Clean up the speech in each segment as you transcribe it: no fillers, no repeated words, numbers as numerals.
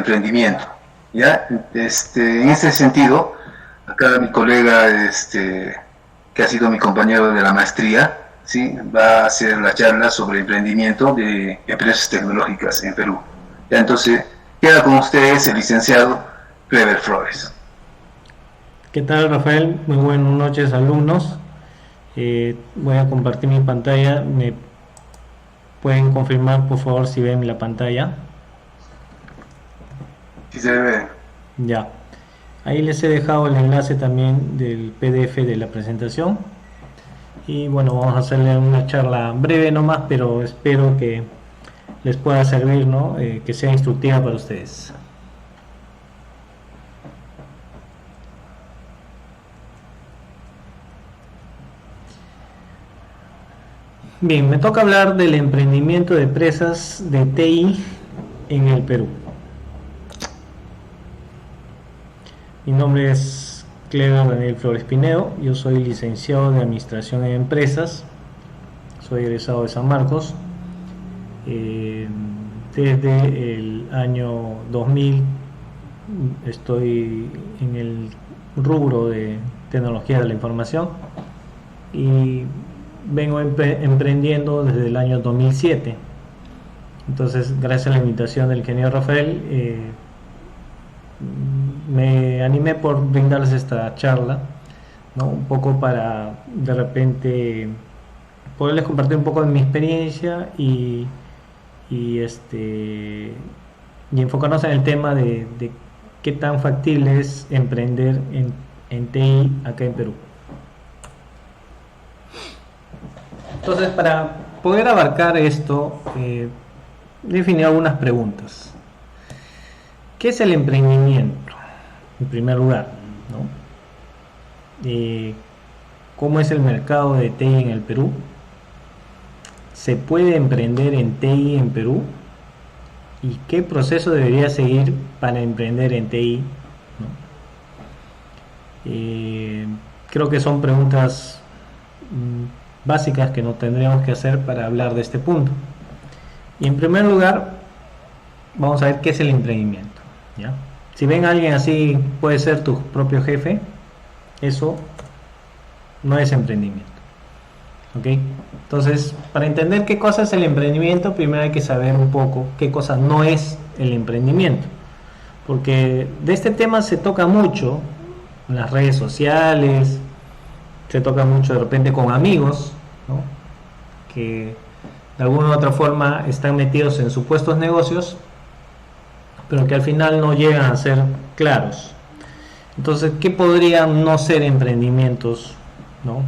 emprendimiento. ¿Ya? En este sentido, acá mi colega, que ha sido mi compañero de la maestría, ¿sí? Va a hacer la charla sobre emprendimiento de empresas tecnológicas en Perú. Ya, entonces, queda con ustedes el licenciado Clever Flores. ¿Qué tal, Rafael? Muy buenas noches, alumnos. Voy a compartir mi pantalla. ¿Me pueden confirmar, por favor, si ven la pantalla? Si se ve. Ya. Ahí les he dejado el enlace también del PDF de la presentación. Y bueno, vamos a hacerle una charla breve nomás, pero espero que les pueda servir, ¿no? Que sea instructiva para ustedes. Bien, me toca hablar del emprendimiento de empresas de TI en el Perú. Mi nombre es Cleber Daniel Flores Pinedo, yo soy licenciado de Administración en Empresas, soy egresado de San Marcos. Desde el año 2000 estoy en el rubro de tecnología de la información y vengo emprendiendo desde el año 2007. Entonces, gracias a la invitación del ingeniero Rafael, me animé por brindarles esta charla, ¿no? Un poco para de repente poderles compartir un poco de mi experiencia y y enfocarnos en el tema de qué tan factible es emprender en TI acá en Perú. Entonces, para poder abarcar esto, definí algunas preguntas. ¿Qué es el emprendimiento? En primer lugar, ¿no? ¿Cómo es el mercado de TI en el Perú? ¿Se puede emprender en TI en Perú? ¿Y qué proceso debería seguir para emprender en TI? ¿No? Creo que son preguntas básicas que nos tendríamos que hacer para hablar de este punto. Y en primer lugar, vamos a ver qué es el emprendimiento, ¿ya? Si ven a alguien así, puede ser tu propio jefe, eso no es emprendimiento. ¿Ok? Entonces, para entender qué cosa es el emprendimiento, primero hay que saber un poco qué cosa no es el emprendimiento. Porque de este tema se toca mucho en las redes sociales, se toca mucho de repente con amigos, ¿no? Que de alguna u otra forma están metidos en supuestos negocios, pero que al final no llegan a ser claros. Entonces, ¿qué podrían no ser emprendimientos, ¿no?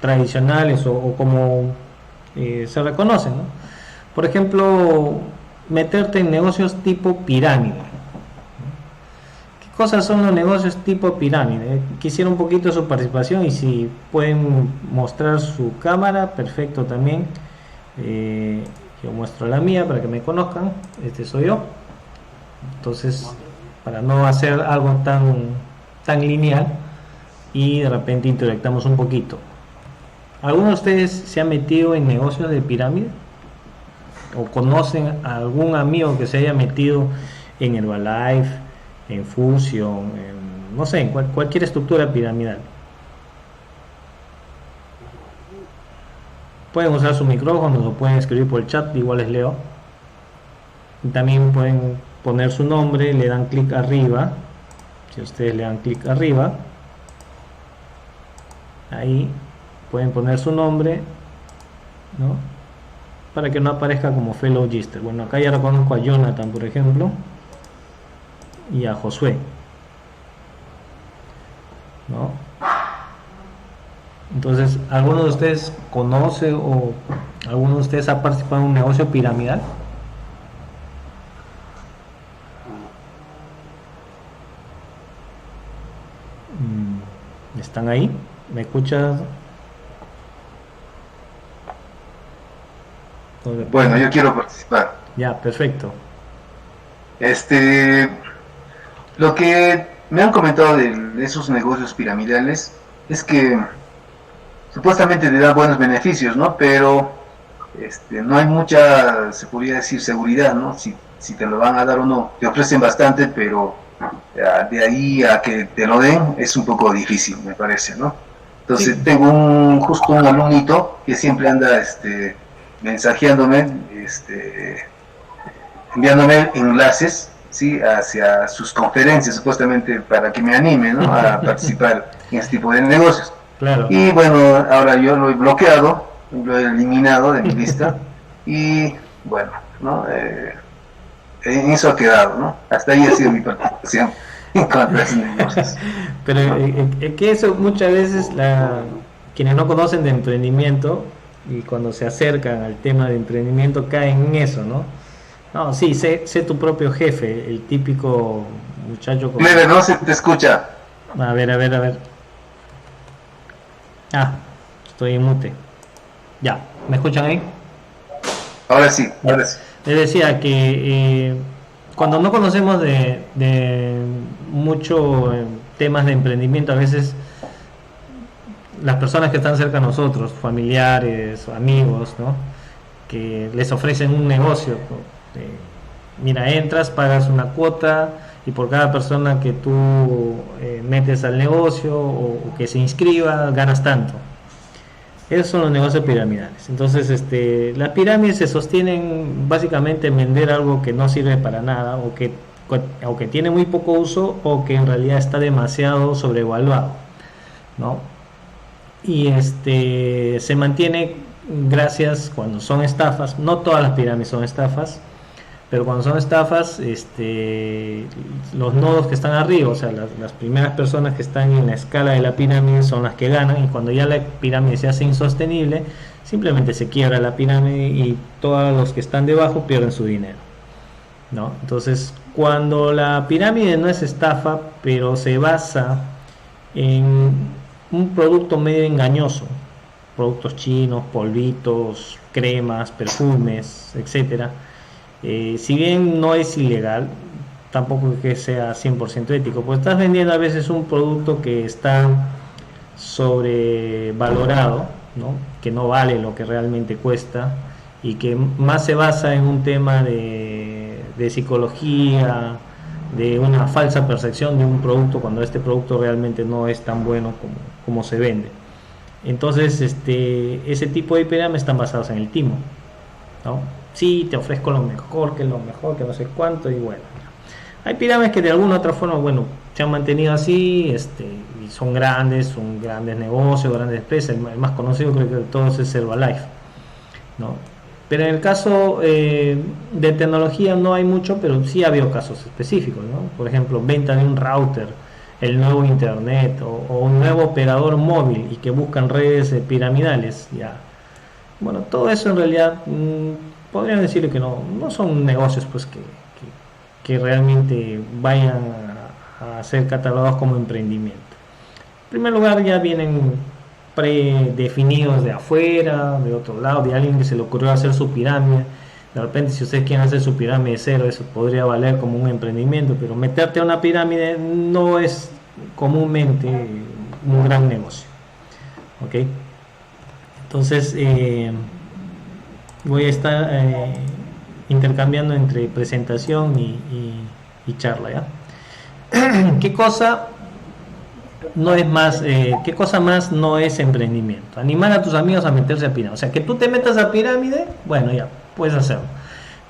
Tradicionales o como se reconocen, ¿no? Por ejemplo, meterte en negocios tipo pirámide. ¿Qué cosas son los negocios tipo pirámide? Quisiera un poquito su participación y si pueden mostrar su cámara, perfecto también. Yo muestro la mía para que me conozcan. Este soy yo. Entonces, para no hacer algo tan lineal y de repente intelectamos un poquito. ¿Alguno de ustedes se ha metido en negocios de pirámide? ¿O conocen a algún amigo que se haya metido en Herbalife, en Fusion, no sé, en cualquier estructura piramidal? Pueden usar su micrófono o pueden escribir por el chat, igual les leo. Y también pueden poner su nombre, le dan clic arriba. Si ustedes le dan clic arriba, ahí pueden poner su nombre, ¿no? Para que no aparezca como fellow gister. Bueno, acá ya reconozco a Jonathan, por ejemplo, y a Josué, ¿no? Entonces, ¿alguno de ustedes conoce o alguno de ustedes ha participado en un negocio piramidal? ¿Están ahí? ¿Me escuchas? Bueno, yo quiero participar. Ya, perfecto. Este, lo que me han comentado de esos negocios piramidales es que supuestamente te da buenos beneficios, ¿no? Pero no hay mucha, se podría decir, seguridad, ¿no? Si si te lo van a dar o no. Te ofrecen bastante, pero de ahí a que te lo den es un poco difícil, me parece, ¿no? Entonces Sí. tengo justo un alumnito que siempre anda mensajeándome, enviándome enlaces, ¿sí? Hacia sus conferencias, supuestamente para que me anime, ¿no? A participar en este tipo de negocios. Claro. Y bueno, ahora yo lo he bloqueado, lo he eliminado de mi lista y bueno, ¿no? En eso ha quedado, ¿no? Hasta ahí ha sido mi participación en cuanto a esos negocios. Pero ¿No? que eso muchas veces quienes no conocen de emprendimiento y cuando se acercan al tema de emprendimiento caen en eso, ¿no? No, sí, sé tu propio jefe, el típico muchacho con... Clever, no se te escucha. A ver, a ver, a ver. Ah, estoy en mute. Ya, ¿me escuchan ahí? Ahora sí, Ya. ahora sí. Les decía que cuando no conocemos de mucho temas de emprendimiento, a veces las personas que están cerca de nosotros, familiares, amigos, ¿no? Que les ofrecen un negocio, ¿no? Mira, entras, pagas una cuota y por cada persona que tú metes al negocio o que se inscriba, ganas tanto. Esos son los negocios piramidales. Entonces, las pirámides se sostienen básicamente en vender algo que no sirve para nada o que tiene muy poco uso o que en realidad está demasiado sobrevaluado, ¿no? Y se mantiene gracias cuando son estafas. No todas las pirámides son estafas, pero cuando son estafas, los nodos que están arriba, o sea, las primeras personas que están en la escala de la pirámide son las que ganan, y cuando ya la pirámide se hace insostenible, simplemente se quiebra la pirámide y todos los que están debajo pierden su dinero, ¿no? Entonces, cuando la pirámide no es estafa, pero se basa en un producto medio engañoso, productos chinos, polvitos, cremas, perfumes, etcétera. Si bien no es ilegal, tampoco es que sea 100% ético, pues estás vendiendo a veces un producto que está sobrevalorado, ¿no? Que no vale lo que realmente cuesta y que más se basa en un tema de psicología, de una falsa percepción de un producto cuando este producto realmente no es tan bueno como se vende. Entonces, ese tipo de pirámides están basados en el timo, ¿no? Sí, te ofrezco lo mejor, que no sé cuánto, y bueno. Hay pirámides que de alguna u otra forma, bueno, se han mantenido así, y son grandes negocios, grandes empresas. El más conocido creo que de todos es Herbalife, ¿no? Pero en el caso de tecnología no hay mucho, pero sí ha habido casos específicos, ¿no? Por ejemplo, venta de un router, el nuevo internet o un nuevo operador móvil y que buscan redes piramidales, ya. Bueno, todo eso en realidad podrían decirle que no son negocios pues que realmente vayan a ser catalogados como emprendimiento. En primer lugar, ya vienen predefinidos de afuera, de otro lado, de alguien que se le ocurrió hacer su pirámide. De repente, si ustedes quieren hacer su pirámide de cero, eso podría valer como un emprendimiento, pero meterte a una pirámide no es comúnmente un gran negocio. ¿Ok? Entonces, voy a estar intercambiando entre presentación y charla, ¿ya? ¿Qué cosa no es más, qué cosa más no es emprendimiento? Animar a tus amigos a meterse a pirámide. O sea, que tú te metas a pirámide, bueno, ya, puedes hacerlo.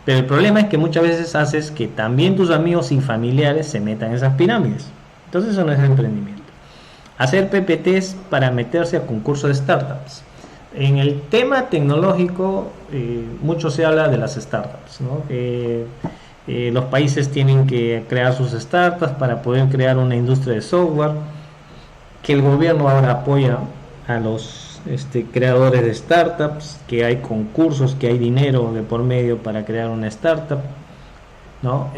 Pero el problema es que muchas veces haces que también tus amigos y familiares se metan en esas pirámides. Entonces eso no es emprendimiento. Hacer PPTs para meterse a concursos de startups. En el tema tecnológico, mucho se habla de las startups, ¿no? Los países tienen que crear sus startups para poder crear una industria de software, que el gobierno ahora apoya a los creadores de startups, que hay concursos, que hay dinero de por medio para crear una startup, ¿no?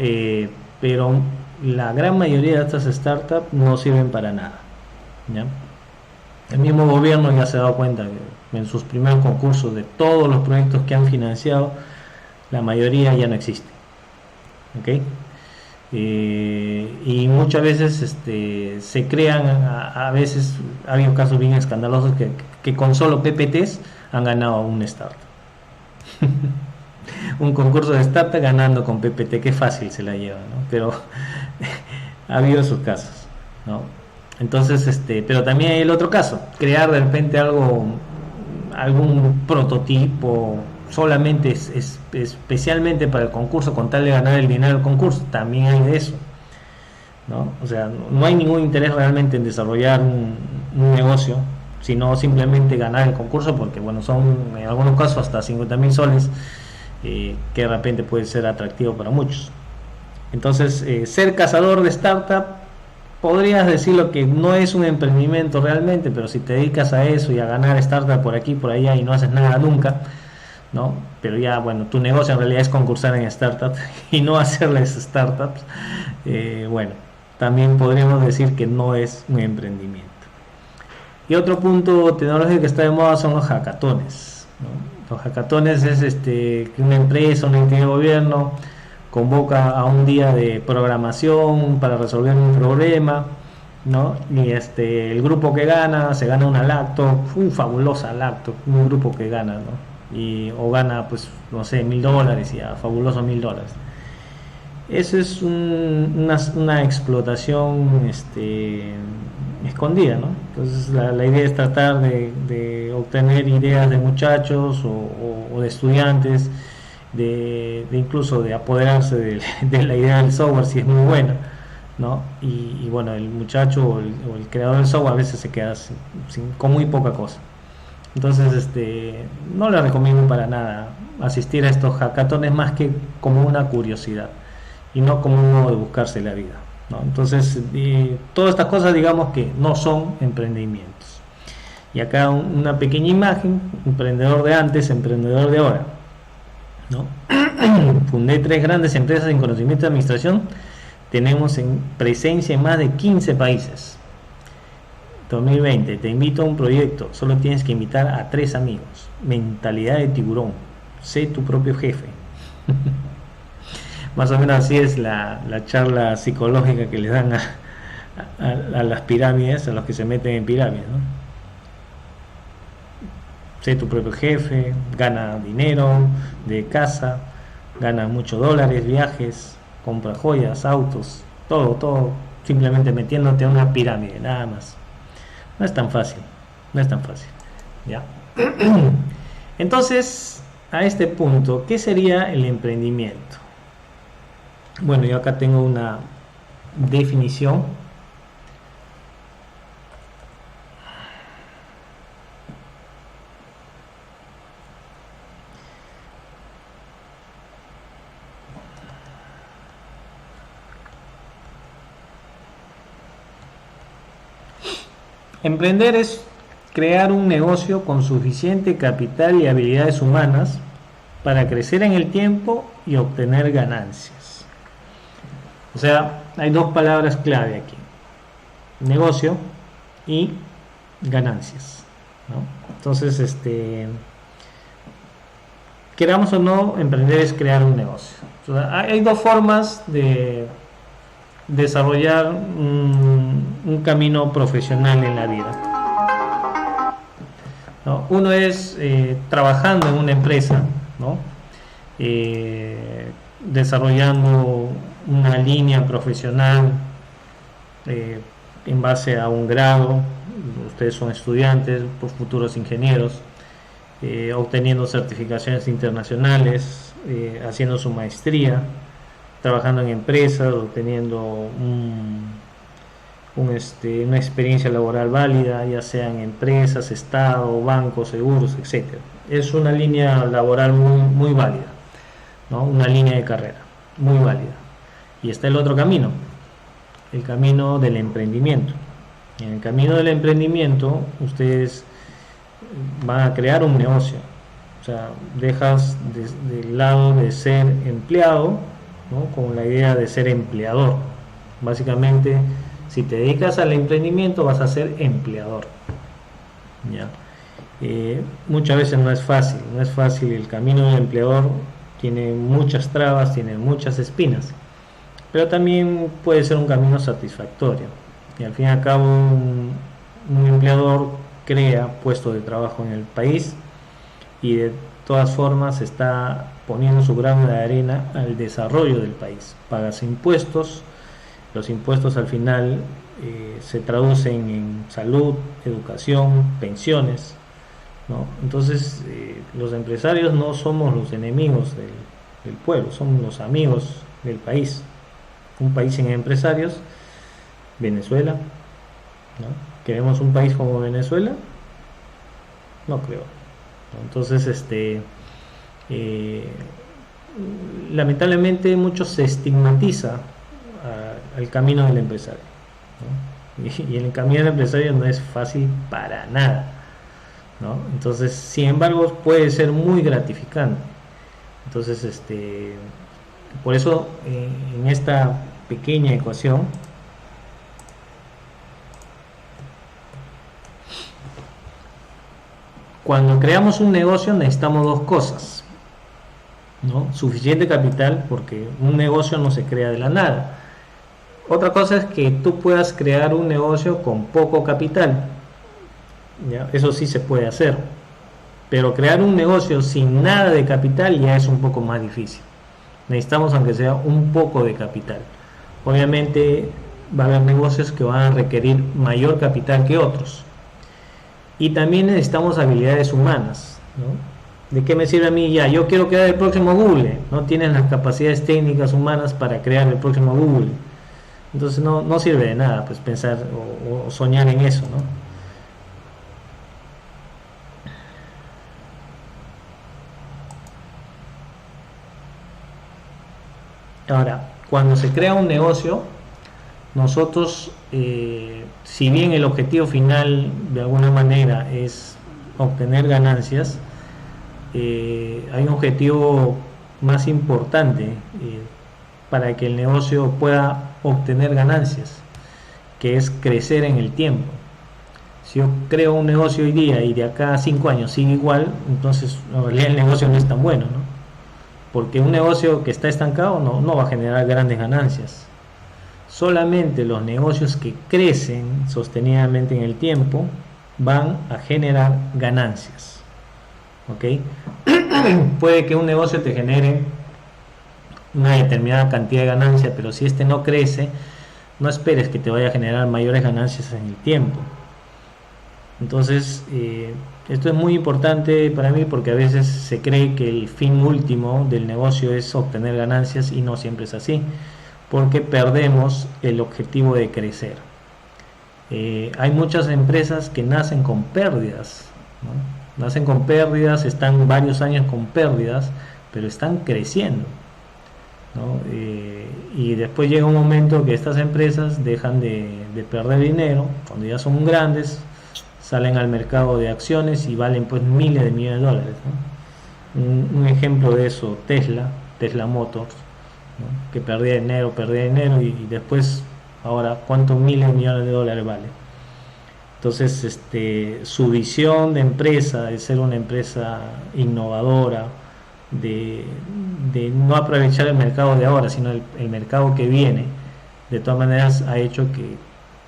Pero la gran mayoría de estas startups no sirven para nada, ¿ya? El mismo gobierno ya se ha dado cuenta que en sus primeros concursos de todos los proyectos que han financiado, la mayoría ya no existe. ¿Okay? Y muchas veces se crean, a veces ha habido casos bien escandalosos que con solo PPTs han ganado un startup. un concurso de startup ganando con PPT, qué fácil se la lleva, ¿no? Pero ha habido sus casos, ¿no? Entonces, pero también hay el otro caso, crear de repente algún prototipo solamente especialmente para el concurso con tal de ganar el dinero del concurso, también hay de eso, ¿no? O sea, no hay ningún interés realmente en desarrollar un negocio, sino simplemente ganar el concurso, porque bueno, son en algunos casos hasta 50.000 soles, que de repente puede ser atractivo para muchos. Entonces, ser cazador de startup, podrías decirlo que no es un emprendimiento realmente, pero si te dedicas a eso y a ganar startup por aquí, por allá y no haces nada nunca, ¿no? Pero ya, bueno, tu negocio en realidad es concursar en startups y no hacerles startups, bueno, también podríamos decir que no es un emprendimiento. Y otro punto tecnológico que está de moda son los hackatones, ¿no? Los hackatones es que una empresa, una entidad de gobierno convoca a un día de programación para resolver un problema, ¿no? Y el grupo que gana, se gana una laptop, fabulosa laptop, un grupo que gana, ¿no? O gana, pues, no sé, $1.000, ya, fabuloso $1.000. Eso es una explotación escondida, ¿no? Entonces la idea es tratar de obtener ideas de muchachos o de estudiantes, de incluso de apoderarse de la idea del software si es muy buena, ¿no? Y bueno, el muchacho o el creador del software a veces se queda con muy poca cosa. Entonces, no le recomiendo para nada asistir a estos hackatones más que como una curiosidad y no como un modo de buscarse la vida, ¿no? Entonces, todas estas cosas, digamos que no son emprendimientos. Y acá una pequeña imagen: emprendedor de antes, emprendedor de ahora, ¿no? Fundé 3 grandes empresas en conocimiento de administración. Tenemos presencia en más de 15 países. 2020, te invito a un proyecto, solo tienes que invitar a 3 amigos. Mentalidad de tiburón, sé tu propio jefe. Más o menos así es la charla psicológica que le dan a las pirámides, a los que se meten en pirámides, ¿no? Sé tu propio jefe, gana dinero de casa, gana muchos dólares, viajes, compra joyas, autos, todo simplemente metiéndote a una pirámide, nada más. No es tan fácil, ¿ya? Entonces, a este punto, ¿qué sería el emprendimiento? Bueno, yo acá tengo una definición. Emprender es crear un negocio con suficiente capital y habilidades humanas para crecer en el tiempo y obtener ganancias. O sea, hay 2 palabras clave aquí: negocio y ganancias, ¿no? Entonces, queramos o no, emprender es crear un negocio. O sea, hay 2 formas de desarrollar un camino profesional en la vida, ¿no? Uno es trabajando en una empresa, ¿no? Desarrollando una línea profesional en base a un grado. Ustedes son estudiantes, futuros ingenieros, obteniendo certificaciones internacionales, haciendo su maestría, trabajando en empresas, obteniendo una experiencia laboral válida, ya sea en empresas, estado, bancos, seguros, etcétera. Es una línea laboral muy válida, ¿no? Una línea de carrera muy válida. Y está el otro camino, el camino del emprendimiento. En el camino del emprendimiento, ustedes van a crear un negocio. O sea, dejas del lado de ser empleado, ¿no?, con la idea de ser empleador. Básicamente, si te dedicas al emprendimiento, vas a ser empleador, ¿ya? Muchas veces no es fácil el camino del empleador. Tiene muchas trabas, tiene muchas espinas, pero también puede ser un camino satisfactorio. Y al fin y al cabo, un empleador crea puestos de trabajo en el país, y de todas formas está poniendo su grano de arena al desarrollo del país. Pagas impuestos, los impuestos al final se traducen en salud, educación, pensiones, ¿no? Entonces los empresarios no somos los enemigos del pueblo, somos los amigos del país. Un país sin empresarios, Venezuela, ¿no? ¿Queremos un país como Venezuela? No creo. Entonces, lamentablemente mucho se estigmatiza al camino del empresario, ¿no? Y el camino del empresario no es fácil para nada, ¿no? Entonces, sin embargo, puede ser muy gratificante. Entonces, por eso en esta pequeña ecuación cuando creamos un negocio necesitamos dos cosas, ¿no? Suficiente capital, porque un negocio no se crea de la nada. Otra cosa es que tú puedas crear un negocio con poco capital, ¿ya? Eso sí se puede hacer, pero crear un negocio sin nada de capital ya es un poco más difícil. Necesitamos aunque sea un poco de capital. Obviamente va a haber negocios que van a requerir mayor capital que otros. Y también necesitamos habilidades humanas, ¿no? ¿De qué me sirve a mí? Ya, yo quiero crear el próximo Google. No tienes las capacidades técnicas humanas para crear el próximo Google. Entonces no sirve de nada pues pensar o soñar en eso, ¿no? Ahora, cuando se crea un negocio, nosotros, si bien el objetivo final de alguna manera es obtener ganancias, hay un objetivo más importante para que el negocio pueda obtener ganancias, que es crecer en el tiempo. Si yo creo un negocio hoy día y de acá a 5 años sigue igual, entonces en realidad el negocio no es tan bueno, ¿no? Porque un negocio que está estancado no va a generar grandes ganancias. Solamente los negocios que crecen sostenidamente en el tiempo van a generar ganancias, ¿ok? Puede que un negocio te genere una determinada cantidad de ganancias, pero si este no crece, no esperes que te vaya a generar mayores ganancias en el tiempo. Entonces, esto es muy importante para mí porque a veces se cree que el fin último del negocio es obtener ganancias y no siempre es así, porque perdemos el objetivo de crecer. Hay muchas empresas que nacen con pérdidas, ¿no? Nacen con pérdidas, están varios años con pérdidas, pero están creciendo, ¿no? Y después llega un momento que estas empresas dejan de perder dinero, cuando ya son grandes, salen al mercado de acciones y valen pues miles de millones de dólares, ¿no? Un ejemplo de eso, Tesla Motors, ¿no? Que perdía dinero y después ahora cuántos miles de millones de dólares vale. Entonces su visión de empresa, de ser una empresa innovadora, de no aprovechar el mercado de ahora sino el mercado que viene, de todas maneras ha hecho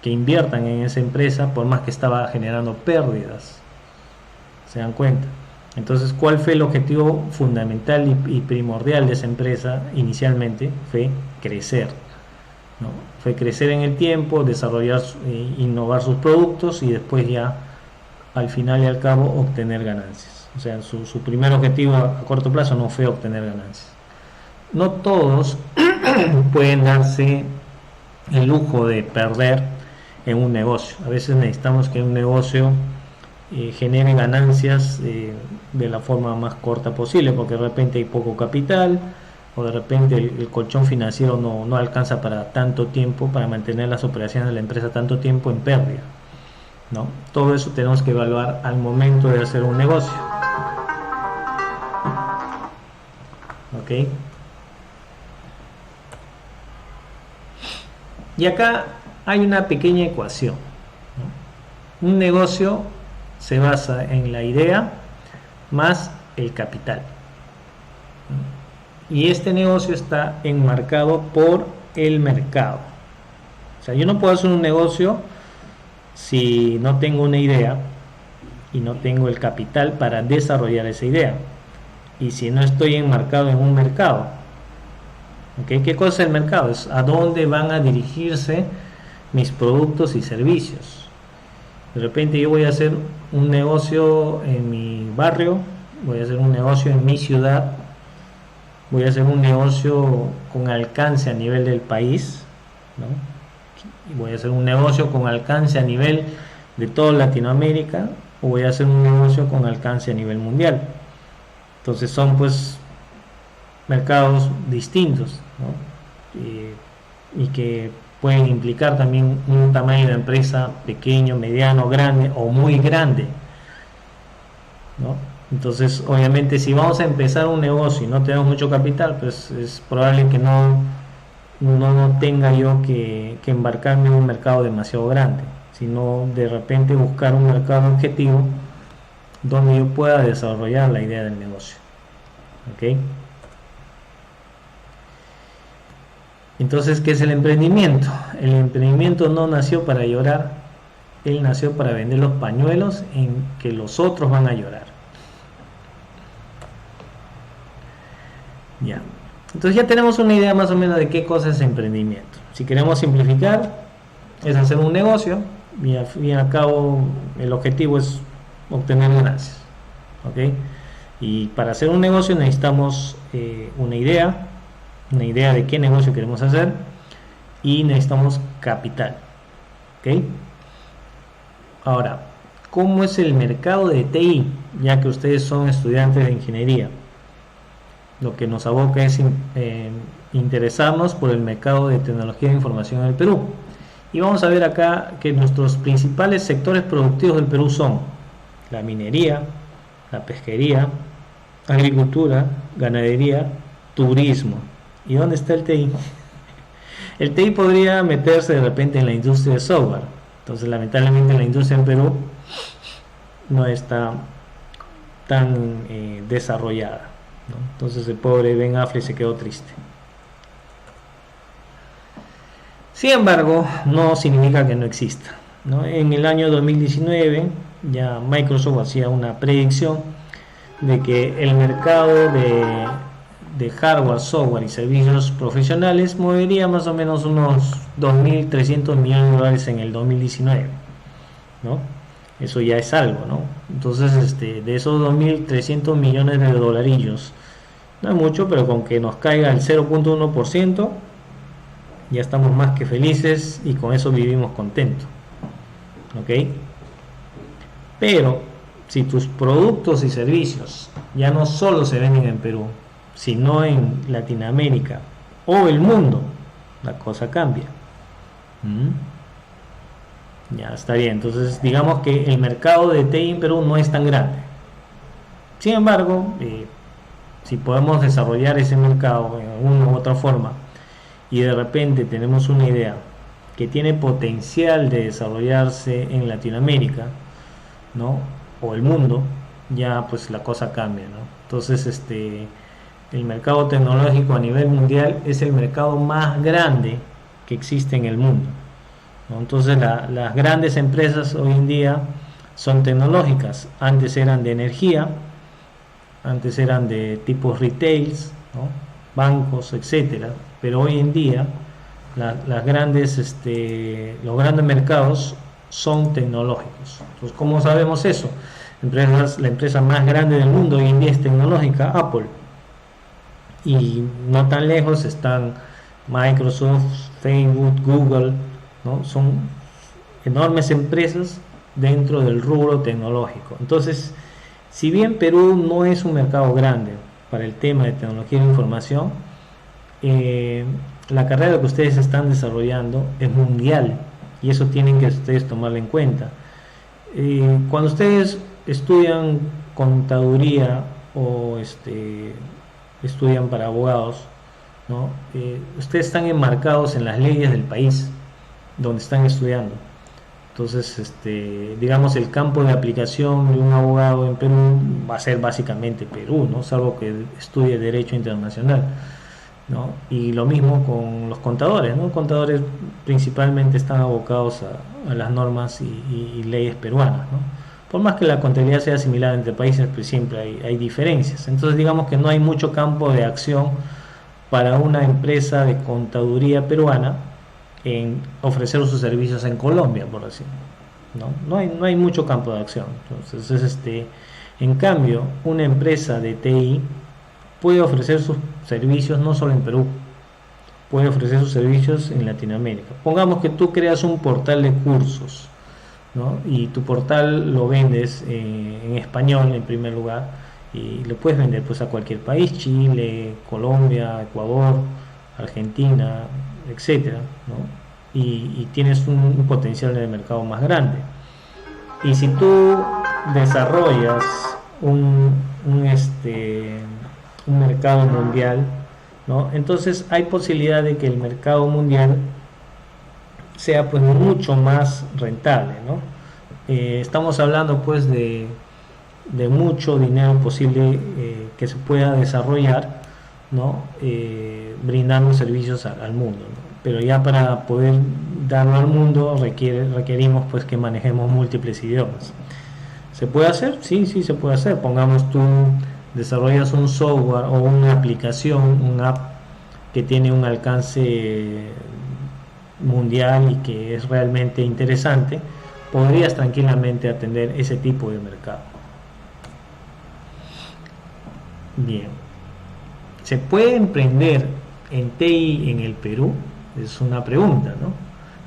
que inviertan en esa empresa por más que estaba generando pérdidas. ¿Se dan cuenta? Entonces, ¿cuál fue el objetivo fundamental y primordial de esa empresa inicialmente? Fue crecer, ¿no? Fue crecer en el tiempo, desarrollar, innovar sus productos y después ya, al final y al cabo, obtener ganancias. O sea, su primer objetivo a corto plazo no fue obtener ganancias. No todos pueden darse el lujo de perder en un negocio. A veces necesitamos que un negocio genere ganancias de la forma más corta posible, porque de repente hay poco capital o de repente el colchón financiero no alcanza para tanto tiempo, para mantener las operaciones de la empresa tanto tiempo en pérdida, ¿no? Todo eso tenemos que evaluar al momento de hacer un negocio, ¿ok? Y acá hay una pequeña ecuación, ¿no? Un negocio se basa en la idea más el capital, ¿no? Y este negocio está enmarcado por el mercado. O sea, yo no puedo hacer un negocio si no tengo una idea y no tengo el capital para desarrollar esa idea. y si no estoy enmarcado en un mercado. ¿Okay? ¿Qué cosa es el mercado? Es a dónde van a dirigirse mis productos y servicios. De repente yo voy a hacer un negocio en mi barrio, voy a hacer un negocio en mi ciudad, voy a hacer un negocio con alcance a nivel del país, ¿no? Y voy a hacer un negocio con alcance a nivel de toda Latinoamérica, o voy a hacer un negocio con alcance a nivel mundial. Entonces son pues mercados distintos, ¿no? Y que pueden implicar también un tamaño de empresa pequeño, mediano, grande o muy grande, ¿no? Entonces, obviamente, si vamos a empezar un negocio y no tenemos mucho capital, pues es probable que no tenga yo que embarcarme en un mercado demasiado grande, sino de repente buscar un mercado objetivo donde yo pueda desarrollar la idea del negocio. ¿Ok? Entonces, ¿qué es el emprendimiento? El emprendimiento no nació para llorar, él nació para vender los pañuelos en que los otros van a llorar. Ya. Entonces ya tenemos una idea más o menos de qué cosa es emprendimiento. Si queremos simplificar, es hacer un negocio y al fin y al cabo el objetivo es obtener ganancias. ¿Ok? Y para hacer un negocio necesitamos una idea de qué negocio queremos hacer y necesitamos capital. ¿Ok? Ahora, ¿cómo es el mercado de TI? Ya que ustedes son estudiantes de ingeniería, lo que nos aboca es interesarnos por el mercado de tecnología de información en el Perú. Y vamos a ver acá que nuestros principales sectores productivos del Perú son la minería, la pesquería, agricultura, ganadería, turismo. ¿Y dónde está el TI? El TI podría meterse de repente en la industria de software. Entonces, lamentablemente, la industria en Perú no está tan desarrollada, ¿no? Entonces, el pobre Ben Affleck se quedó triste. Sin embargo, no significa que no exista, ¿no? En el año 2019, ya Microsoft hacía una predicción de que el mercado de hardware, software y servicios profesionales movería más o menos unos 2.300 millones de dólares en el 2019, ¿no? Eso ya es algo, ¿no? Entonces, de esos 2.300 millones de dolarillos, no es mucho, pero con que nos caiga el 0.1%, ya estamos más que felices y con eso vivimos contentos. ¿Ok? Pero, si tus productos y servicios ya no solo se venden en Perú, sino en Latinoamérica o el mundo, la cosa cambia. Ya está bien. Entonces, digamos que el mercado de TI en Perú no es tan grande. Sin embargo, si podemos desarrollar ese mercado de alguna u otra forma y de repente tenemos una idea que tiene potencial de desarrollarse en Latinoamérica, ¿no? O el mundo, ya pues la cosa cambia, ¿no? Entonces, el mercado tecnológico a nivel mundial es el mercado más grande que existe en el mundo, ¿no? Entonces las grandes empresas hoy en día son tecnológicas. Antes eran de energía, antes eran de tipos retails, ¿no? Bancos, etcétera. Pero hoy en día los grandes mercados son tecnológicos. Entonces, ¿cómo sabemos eso? La empresa más grande del mundo hoy en día es tecnológica, Apple. Y no tan lejos están Microsoft, Facebook, Google, ¿no? Son enormes empresas dentro del rubro tecnológico. Entonces, si bien Perú no es un mercado grande para el tema de tecnología de la información, la carrera que ustedes están desarrollando es mundial y eso tienen que ustedes tomarlo en cuenta. Cuando ustedes estudian contaduría o estudian para abogados, ¿no? Ustedes están enmarcados en las leyes del país donde están estudiando. Entonces, digamos, el campo de aplicación de un abogado en Perú va a ser básicamente Perú, ¿no? Salvo que estudie Derecho Internacional, ¿no? Y lo mismo con los contadores, ¿no? Contadores principalmente están abocados a las normas y leyes peruanas, ¿no? Por más que la contabilidad sea similar entre países, pues siempre hay diferencias. Entonces digamos que no hay mucho campo de acción para una empresa de contaduría peruana en ofrecer sus servicios en Colombia, por decirlo. No hay mucho campo de acción. Entonces, en cambio, una empresa de TI puede ofrecer sus servicios no solo en Perú, puede ofrecer sus servicios en Latinoamérica. Pongamos que tú creas un portal de cursos, ¿no? Y tu portal lo vendes en español en primer lugar, y lo puedes vender pues a cualquier país: Chile, Colombia, Ecuador, Argentina, etcétera, ¿no? Y tienes un potencial de mercado más grande. Y si tú desarrollas un, un, este, un mercado mundial, ¿no? Entonces hay posibilidad de que el mercado mundial sea pues mucho más rentable, ¿no? Estamos hablando pues de mucho dinero posible que se pueda desarrollar, ¿no? Brindando servicios al mundo, ¿no? Pero ya para poder darlo al mundo requerimos pues que manejemos múltiples idiomas. ¿Se puede hacer? Sí, sí se puede hacer. Pongamos, tú desarrollas un software o una aplicación, un app que tiene un alcance mundial y que es realmente interesante, podrías tranquilamente atender ese tipo de mercado. Bien, ¿se puede emprender en TI en el Perú? Es una pregunta, ¿no?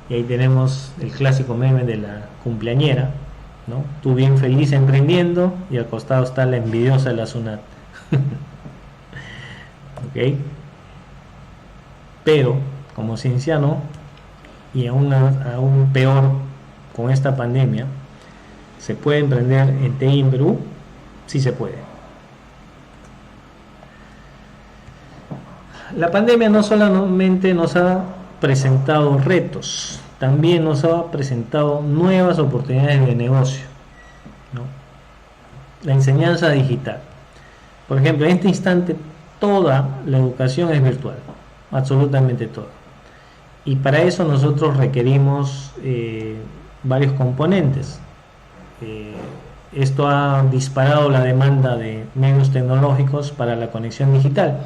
Y ahí tenemos el clásico meme de la cumpleañera, ¿no? Tú bien feliz emprendiendo y al costado está la envidiosa de la SUNAT. ¿Ok? Pero como cienciano, y aún peor con esta pandemia, ¿se puede emprender en TI en Perú? Sí se puede. La pandemia no solamente nos ha presentado retos, también nos ha presentado nuevas oportunidades de negocio, ¿no? La enseñanza digital. Por ejemplo, en este instante toda la educación es virtual, absolutamente toda. Y para eso nosotros requerimos varios componentes. Esto ha disparado la demanda de medios tecnológicos para la conexión digital.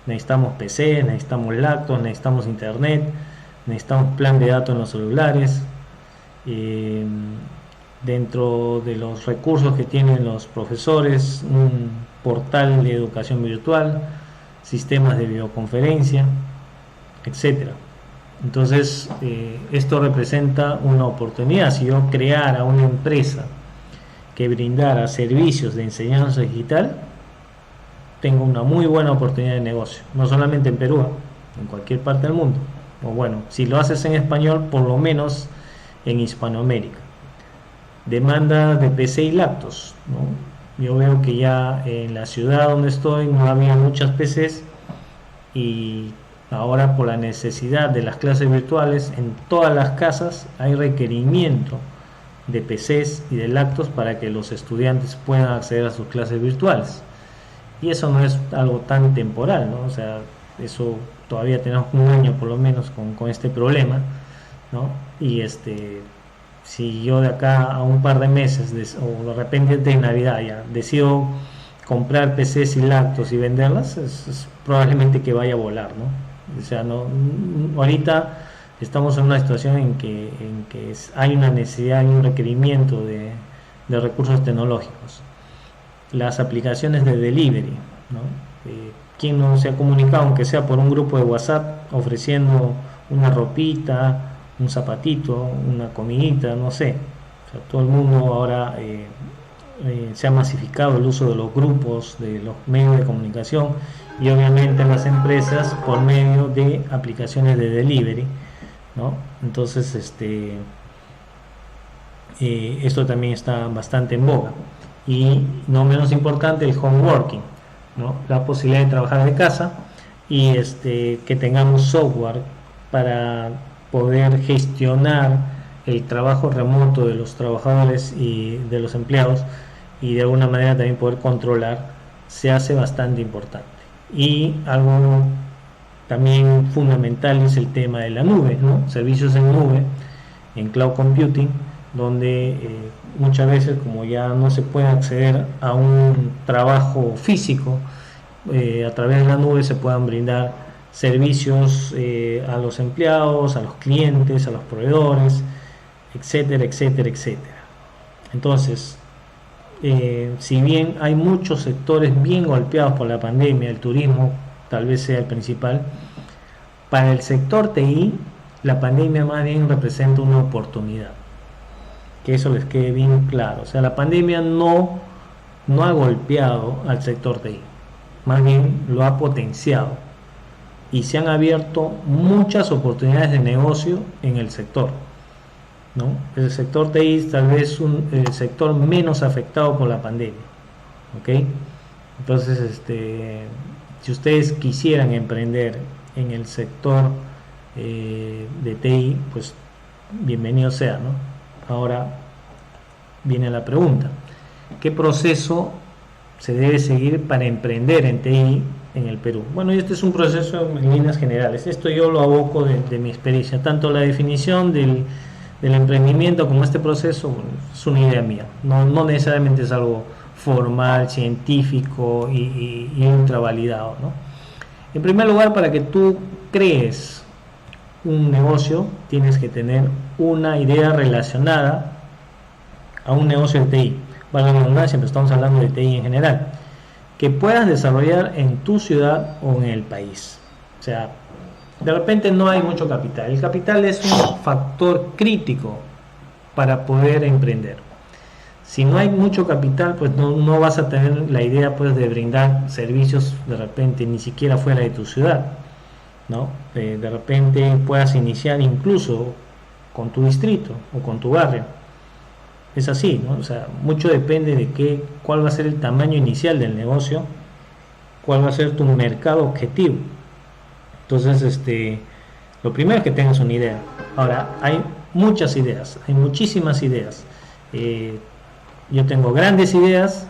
Necesitamos PC, necesitamos laptops, necesitamos internet, necesitamos plan de datos en los celulares. Dentro de los recursos que tienen los profesores, un portal de educación virtual, sistemas de videoconferencia, etcétera. Entonces, esto representa una oportunidad. Si yo creara una empresa que brindara servicios de enseñanza digital, tengo una muy buena oportunidad de negocio, no solamente en Perú, en cualquier parte del mundo. O bueno, si lo haces en español, por lo menos en Hispanoamérica. Demanda de PC y laptops, ¿no? Yo veo que ya en la ciudad donde estoy no había muchas PCs, y ahora, por la necesidad de las clases virtuales, en todas las casas hay requerimiento de PCs y de laptops para que los estudiantes puedan acceder a sus clases virtuales. Y eso no es algo tan temporal, ¿no? O sea, eso todavía tenemos un año por lo menos con este problema, ¿no? Y si yo de acá a un par de meses o de repente de Navidad ya decido comprar PCs y laptops y venderlas, es probablemente que vaya a volar, ¿no? O sea, ahorita estamos en una situación en que hay una necesidad y un requerimiento de recursos tecnológicos. Las aplicaciones de delivery, ¿no? ¿Quién no se ha comunicado, aunque sea por un grupo de WhatsApp, ofreciendo una ropita, un zapatito, una comidita, no sé? O sea, todo el mundo ahora se ha masificado el uso de los grupos, de los medios de comunicación, y obviamente las empresas por medio de aplicaciones de delivery, ¿no? Entonces, esto también está bastante en boga. Y no menos importante, el home working, ¿no? La posibilidad de trabajar de casa y que tengamos software para poder gestionar el trabajo remoto de los trabajadores y de los empleados, y de alguna manera también poder controlar, se hace bastante importante. Y algo también fundamental es el tema de la nube, ¿no? Servicios en nube, en cloud computing, donde muchas veces, como ya no se puede acceder a un trabajo físico, a través de la nube se puedan brindar servicios a los empleados, a los clientes, a los proveedores, etcétera, etcétera, etcétera. Entonces, si bien hay muchos sectores bien golpeados por la pandemia, el turismo tal vez sea el principal, para el sector TI la pandemia más bien representa una oportunidad, que eso les quede bien claro. O sea, la pandemia no ha golpeado al sector TI, más bien lo ha potenciado, y se han abierto muchas oportunidades de negocio en el sector, ¿no? El sector TI es tal vez el sector menos afectado por la pandemia, ¿ok? Entonces, si ustedes quisieran emprender en el sector de TI, pues bienvenido sea, ¿no? Ahora viene la pregunta: ¿qué proceso se debe seguir para emprender en TI en el Perú? Bueno, este es un proceso en líneas generales. Esto yo lo aboco de mi experiencia. Tanto la definición del emprendimiento como este proceso, bueno, es una idea mía. No necesariamente es algo formal, científico y ultra validado, ¿no? En primer lugar, para que tú crees un negocio, tienes que tener una idea relacionada a un negocio de TI. Vale la redundancia, siempre estamos hablando de TI en general, que puedas desarrollar en tu ciudad o en el país. O sea, de repente no hay mucho capital. El capital es un factor crítico para poder emprender. Si no hay mucho capital, pues no vas a tener la idea, pues, de brindar servicios de repente ni siquiera fuera de tu ciudad, ¿no? De repente puedas iniciar incluso con tu distrito o con tu barrio. Es así, ¿no? O sea, mucho depende de cuál va a ser el tamaño inicial del negocio, cuál va a ser tu mercado objetivo. Entonces, lo primero es que tengas una idea. Ahora, hay muchas ideas, hay muchísimas ideas. Yo tengo grandes ideas,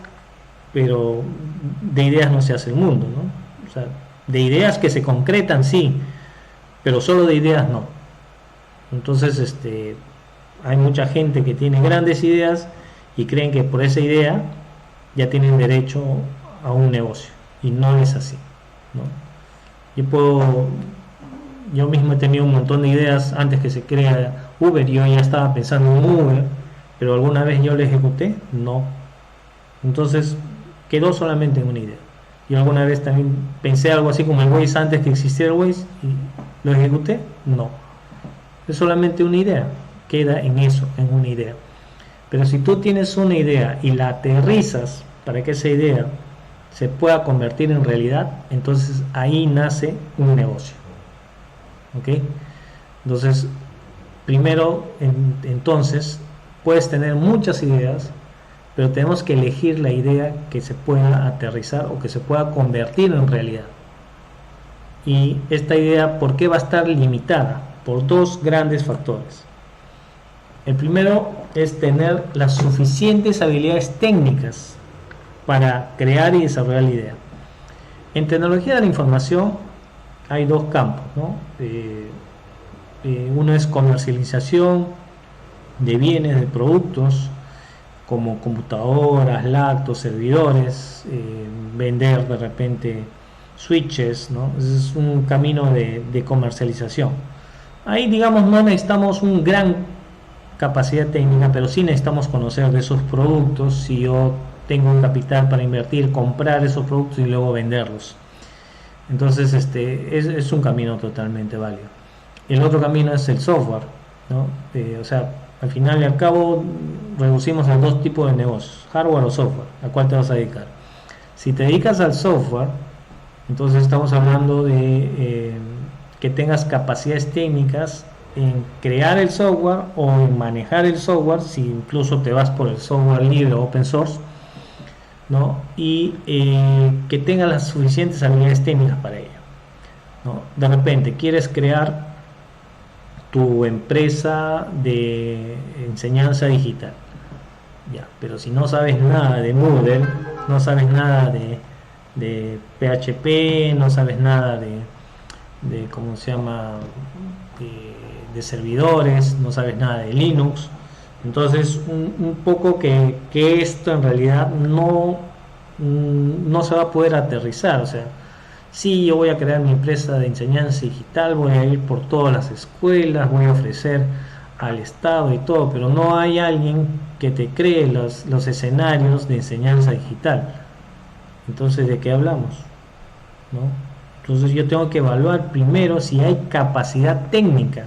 pero de ideas no se hace el mundo, ¿no? O sea, de ideas que se concretan, sí, pero solo de ideas no. Entonces, hay mucha gente que tiene grandes ideas y creen que por esa idea ya tienen derecho a un negocio, y no es así, ¿no? Yo mismo he tenido un montón de ideas antes que se crea Uber. Yo ya estaba pensando en Uber, pero alguna vez yo lo ejecuté, no. Entonces quedó solamente en una idea. Yo alguna vez también pensé algo así como el Waze antes que existiera el Waze, y lo ejecuté, no. Es solamente una idea, queda en eso, en una idea. Pero si tú tienes una idea y la aterrizas para que esa idea se pueda convertir en realidad, entonces ahí nace un negocio, ¿ok? Entonces, primero, entonces, puedes tener muchas ideas, pero tenemos que elegir la idea que se pueda aterrizar o que se pueda convertir en realidad. Y esta idea, ¿por qué va a estar limitada? Por dos grandes factores. El primero es tener las suficientes habilidades técnicas para crear y desarrollar la idea. En tecnología de la información hay dos campos, ¿no? Uno es comercialización de bienes, de productos, como computadoras, laptops, servidores, vender de repente switches, ¿no? Ese es un camino de comercialización. Ahí, digamos, no necesitamos una gran capacidad técnica, pero sí necesitamos conocer de esos productos. Si yo tengo un capital para invertir, comprar esos productos y luego venderlos. Entonces, es un camino totalmente válido. El otro camino es el software, ¿no? O sea, al final y al cabo reducimos a dos tipos de negocios: hardware o software. ¿A cuál te vas a dedicar? Si te dedicas al software, entonces estamos hablando de que tengas capacidades técnicas en crear el software o en manejar el software, si incluso te vas por el software libre o open source, ¿no? Y que tengas las suficientes habilidades técnicas para ello, ¿no? De repente quieres crear tu empresa de enseñanza digital, ya, pero si no sabes nada de Moodle, no sabes nada de PHP, no sabes nada de ¿cómo se llama? De servidores, no sabes nada de Linux, Entonces, un poco que esto en realidad no se va a poder aterrizar. O sea, sí, yo voy a crear mi empresa de enseñanza digital, voy a ir por todas las escuelas, voy a ofrecer al Estado y todo, pero no hay alguien que te cree los escenarios de enseñanza digital. Entonces, ¿de qué hablamos? ¿No? Entonces yo tengo que evaluar primero si hay capacidad técnica.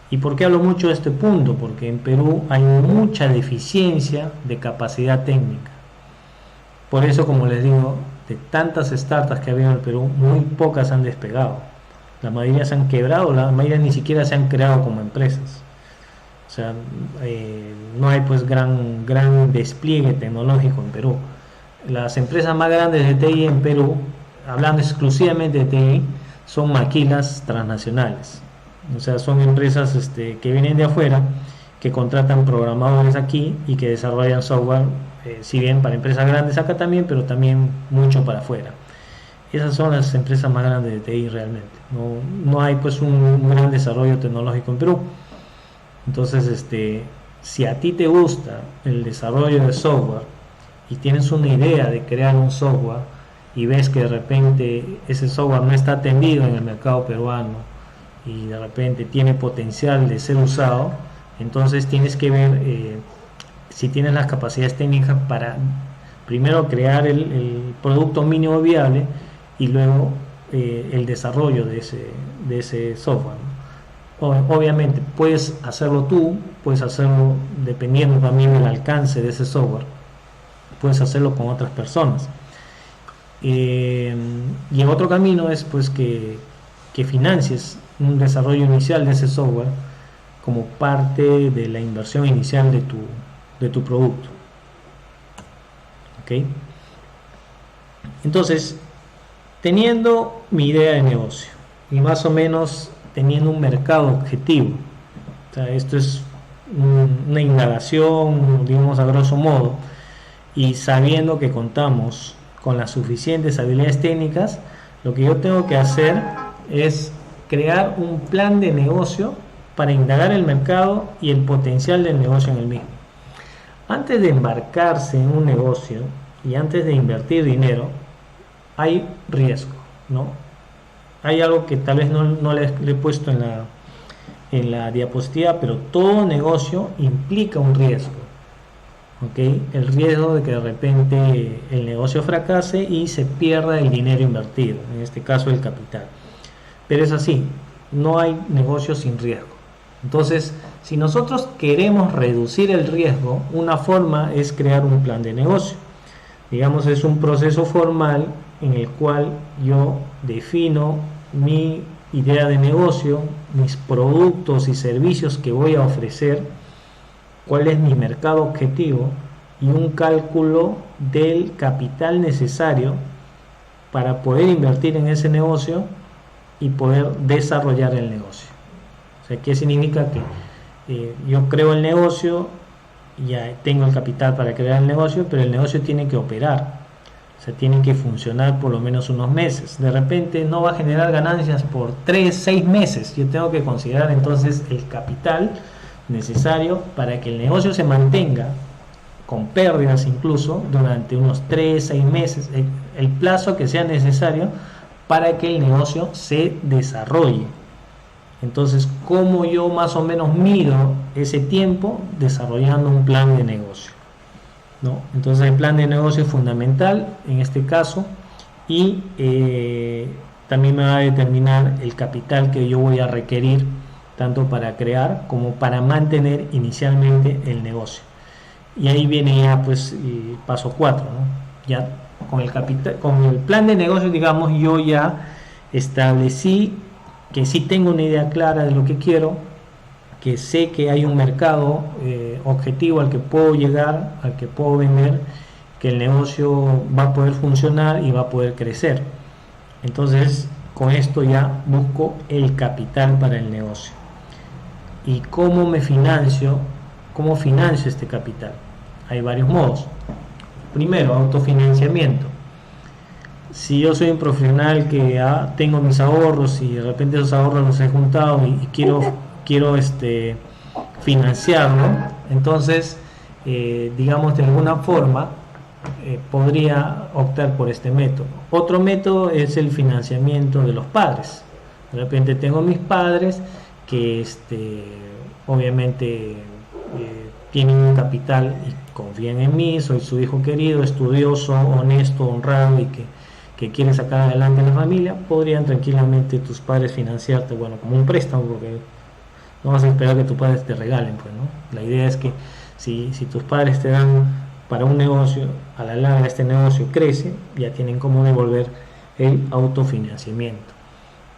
¿Y por qué hablo mucho de este punto? Porque en Perú hay mucha deficiencia de capacidad técnica. Por eso, como les digo, de tantas startups que ha habido en el Perú, muy pocas han despegado. La mayoría se han quebrado, la mayoría ni siquiera se han creado como empresas. O sea, no hay pues gran despliegue tecnológico en Perú. Las empresas más grandes de TI en Perú, hablando exclusivamente de TI, son maquilas transnacionales. O sea, son empresas que vienen de afuera, que contratan programadores aquí y que desarrollan software, si bien para empresas grandes acá también, pero también mucho para afuera. Esas son las empresas más grandes de TI realmente. No hay pues un gran desarrollo tecnológico en Perú. Entonces, si a ti te gusta el desarrollo de software y tienes una idea de crear un software y ves que de repente ese software no está atendido en el mercado peruano y de repente tiene potencial de ser usado, entonces tienes que ver si tienes las capacidades técnicas para primero crear el producto mínimo viable y luego el desarrollo de ese software, ¿no? Obviamente puedes hacerlo tú, puedes hacerlo dependiendo también del alcance de ese software, puedes hacerlo con otras personas. Y el otro camino es pues que financies un desarrollo inicial de ese software como parte de la inversión inicial de tu producto. ¿Ok? Entonces, teniendo mi idea de negocio y más o menos teniendo un mercado objetivo, o sea, esto es una indagación, digamos a grosso modo, y sabiendo que contamos con las suficientes habilidades técnicas, lo que yo tengo que hacer es crear un plan de negocio para indagar el mercado y el potencial del negocio en el mismo. Antes de embarcarse en un negocio y antes de invertir dinero, hay riesgo, ¿no? Hay algo que tal vez no le he puesto en la diapositiva, pero todo negocio implica un riesgo. ¿Okay? El riesgo de que de repente el negocio fracase y se pierda el dinero invertido, en este caso el capital. Pero es así, no hay negocio sin riesgo. Entonces, si nosotros queremos reducir el riesgo, una forma es crear un plan de negocio. Digamos, es un proceso formal en el cual yo defino mi idea de negocio, mis productos y servicios que voy a ofrecer, cuál es mi mercado objetivo y un cálculo del capital necesario para poder invertir en ese negocio y poder desarrollar el negocio. O sea, ¿qué significa? Que yo creo el negocio, ya tengo el capital para crear el negocio, pero el negocio tiene que operar, o sea, tiene que funcionar por lo menos unos meses. De repente no va a generar ganancias por 3-6 meses. Yo tengo que considerar entonces el capital necesario para que el negocio se mantenga con pérdidas incluso durante unos 3-6 meses, el plazo que sea necesario para que el negocio se desarrolle. Entonces, ¿cómo yo más o menos mido ese tiempo? Desarrollando un plan de negocio, ¿no? Entonces el plan de negocio es fundamental en este caso y también me va a determinar el capital que yo voy a requerir tanto para crear como para mantener inicialmente el negocio. Y ahí viene ya pues el paso 4, ¿no? Ya con el capital, con el plan de negocio, digamos, yo ya establecí que sí tengo una idea clara de lo que quiero, que sé que hay un mercado objetivo al que puedo llegar, al que puedo vender, que el negocio va a poder funcionar y va a poder crecer. Entonces, con esto ya busco el capital para el negocio. ¿Y cómo me financio? ¿Cómo financio este capital? Hay varios modos. Primero, autofinanciamiento. Si yo soy un profesional que tengo mis ahorros y de repente esos ahorros los he juntado y quiero financiarlo, entonces, digamos, de alguna forma podría optar por este método. Otro método es el financiamiento de los padres. De repente tengo mis padres que obviamente tienen un capital y confían en mí, soy su hijo querido, estudioso, honesto, honrado y que quiere sacar adelante a la familia. Podrían tranquilamente tus padres financiarte, bueno, como un préstamo, porque no vas a esperar que tus padres te regalen, pues, ¿no? La idea es que si tus padres te dan para un negocio, a la larga este negocio crece, ya tienen cómo devolver el autofinanciamiento.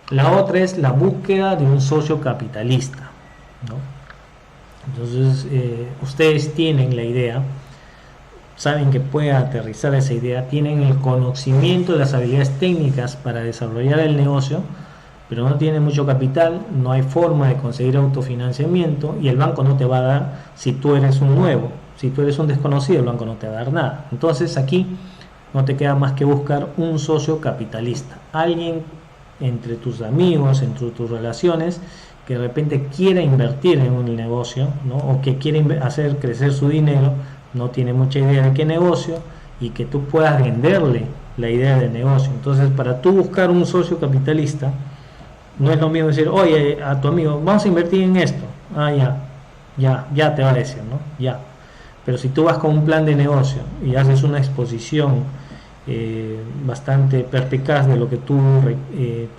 La otra es la búsqueda de un socio capitalista, ¿no? Entonces, ustedes tienen la idea, saben que puede aterrizar esa idea, tienen el conocimiento de las habilidades técnicas para desarrollar el negocio, pero no tienen mucho capital, no hay forma de conseguir autofinanciamiento y el banco no te va a dar si tú eres un nuevo. Si tú eres un desconocido, el banco no te va a dar nada. Entonces aquí no te queda más que buscar un socio capitalista, alguien entre tus amigos, entre tus relaciones, que de repente quiera invertir en un negocio, ¿no? O que quiere hacer crecer su dinero, no tiene mucha idea de qué negocio y que tú puedas venderle la idea del negocio. Entonces, para tú buscar un socio capitalista, no es lo mismo decir, oye, a tu amigo, vamos a invertir en esto. Ah, ya te va a decir, ¿no? Ya. Pero si tú vas con un plan de negocio y haces una exposición bastante perspicaz de lo que tú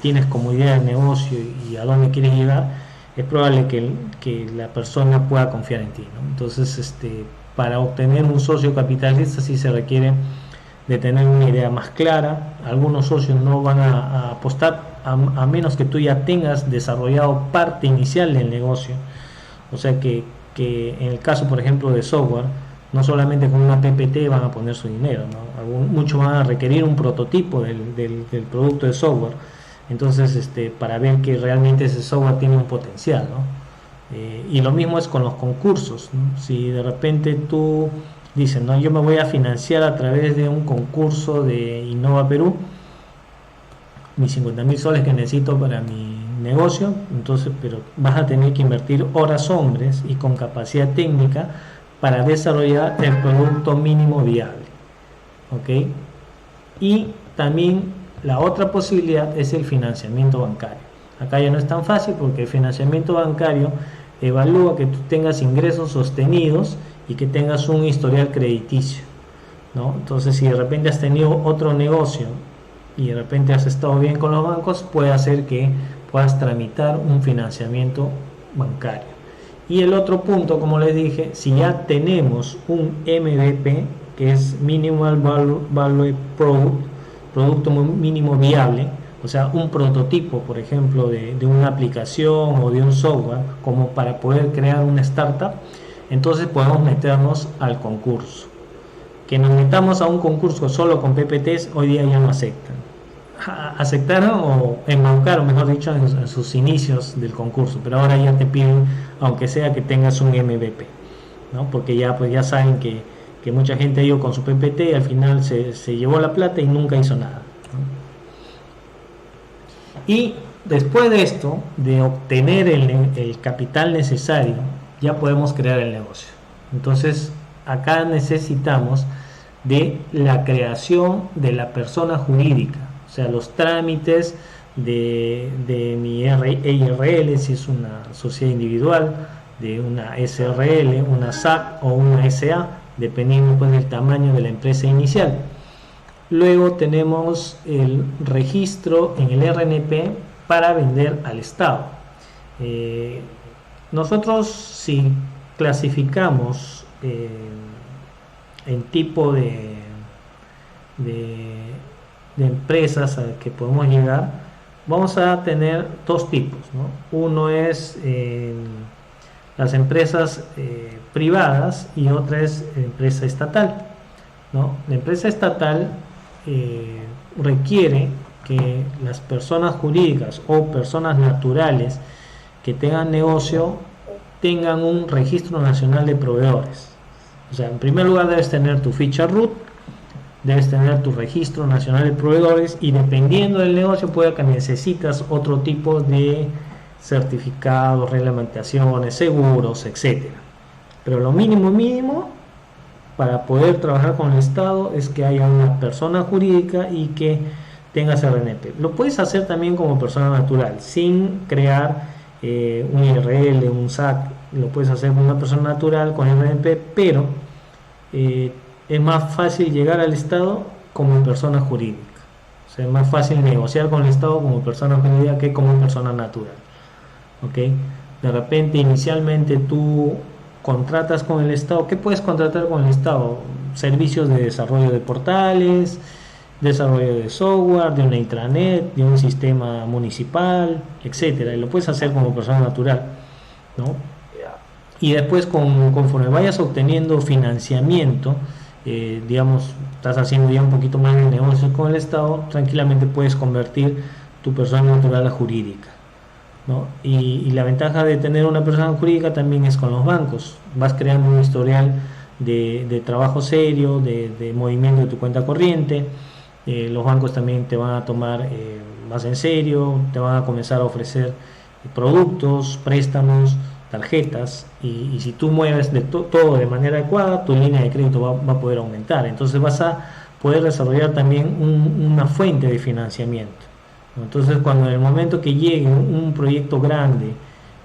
tienes como idea de negocio y a dónde quieres llegar, es probable que la persona pueda confiar en ti, ¿no? Entonces, para obtener un socio capitalista sí se requiere de tener una idea más clara. Algunos socios no van a apostar a menos que tú ya tengas desarrollado parte inicial del negocio. O sea que en el caso, por ejemplo, de software, no solamente con una PPT van a poner su dinero, ¿no? Muchos van a requerir un prototipo del producto de software, entonces para ver que realmente ese software tiene un potencial, ¿no? Y lo mismo es con los concursos, ¿no? Si de repente tú dices, no, yo me voy a financiar a través de un concurso de Innova Perú, mis 50.000 soles que necesito para mi negocio, entonces, pero vas a tener que invertir horas hombres y con capacidad técnica para desarrollar el producto mínimo viable, ¿ok? Y también la otra posibilidad es el financiamiento bancario. Acá ya no es tan fácil porque el financiamiento bancario evalúa que tú tengas ingresos sostenidos y que tengas un historial crediticio, ¿no? Entonces, si de repente has tenido otro negocio y de repente has estado bien con los bancos, puede hacer que puedas tramitar un financiamiento bancario. Y el otro punto, como les dije, si ya tenemos un MVP, que es Minimal Value Product, producto mínimo viable, o sea, un prototipo, por ejemplo, de una aplicación o de un software, como para poder crear una startup, entonces podemos meternos al concurso. Que nos metamos a un concurso solo con PPTs, hoy día ya no aceptan. Aceptaron o embaucaron, mejor dicho, en sus inicios del concurso, pero ahora ya te piden, aunque sea que tengas un MVP, ¿no? Porque ya, pues ya saben que mucha gente ha ido con su PPT y al final se llevó la plata y nunca hizo nada, ¿no? Y después de esto, de obtener el capital necesario, ya podemos crear el negocio. Entonces, acá necesitamos de la creación de la persona jurídica, o sea, los trámites de mi EIRL, si es una sociedad individual, de una SRL, una SAC o una SA, dependiendo pues del tamaño de la empresa inicial. Luego tenemos el registro en el RNP para vender al Estado. Nosotros, si clasificamos en tipo de empresas a que podemos llegar, vamos a tener dos tipos, ¿no? Uno es las empresas privadas y otra es empresa estatal, ¿no? La empresa estatal requiere que las personas jurídicas o personas naturales que tengan negocio tengan un registro nacional de proveedores. O sea, en primer lugar debes tener tu ficha RUT, debes tener tu registro nacional de proveedores y dependiendo del negocio puede que necesitas otro tipo de certificados, reglamentaciones, seguros, etcétera. Pero lo mínimo para poder trabajar con el Estado es que haya una persona jurídica y que tengas RNP. Lo puedes hacer también como persona natural, sin crear un IRL, un SAC. Lo puedes hacer como una persona natural con RNP, pero es más fácil llegar al Estado como persona jurídica. O sea, es más fácil negociar con el Estado como persona jurídica que como persona natural. ¿Ok? De repente, inicialmente tú contratas con el Estado. ¿Qué puedes contratar con el Estado? Servicios de desarrollo de portales, desarrollo de software, de una intranet, de un sistema municipal, etcétera. Y lo puedes hacer como persona natural, ¿no? Y después, conforme vayas obteniendo financiamiento, digamos, estás haciendo ya un poquito más de negocios con el Estado, tranquilamente puedes convertir tu persona natural a jurídica, ¿no? Y la ventaja de tener una persona jurídica también es con los bancos. Vas creando un historial de trabajo serio, de movimiento de tu cuenta corriente. Los bancos también te van a tomar más en serio, te van a comenzar a ofrecer productos, préstamos, tarjetas, y si tú mueves todo de manera adecuada, tu línea de crédito va a poder aumentar. Entonces vas a poder desarrollar también una fuente de financiamiento. Entonces, cuando en el momento que llegue un proyecto grande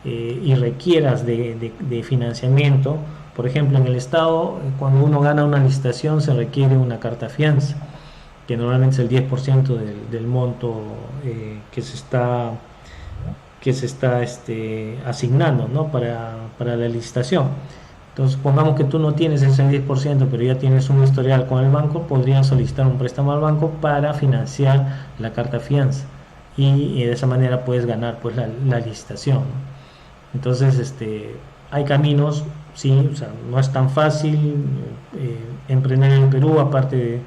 y requieras de financiamiento, por ejemplo, en el Estado, cuando uno gana una licitación se requiere una carta fianza, que normalmente es el 10% del monto que se está asignando, ¿no? para la licitación. Entonces, pongamos que tú no tienes ese 10%, pero ya tienes un historial con el banco, podrías solicitar un préstamo al banco para financiar la carta fianza, y de esa manera puedes ganar pues la licitación, ¿no? Entonces, hay caminos, sí, o sea, no es tan fácil emprender en el Perú, aparte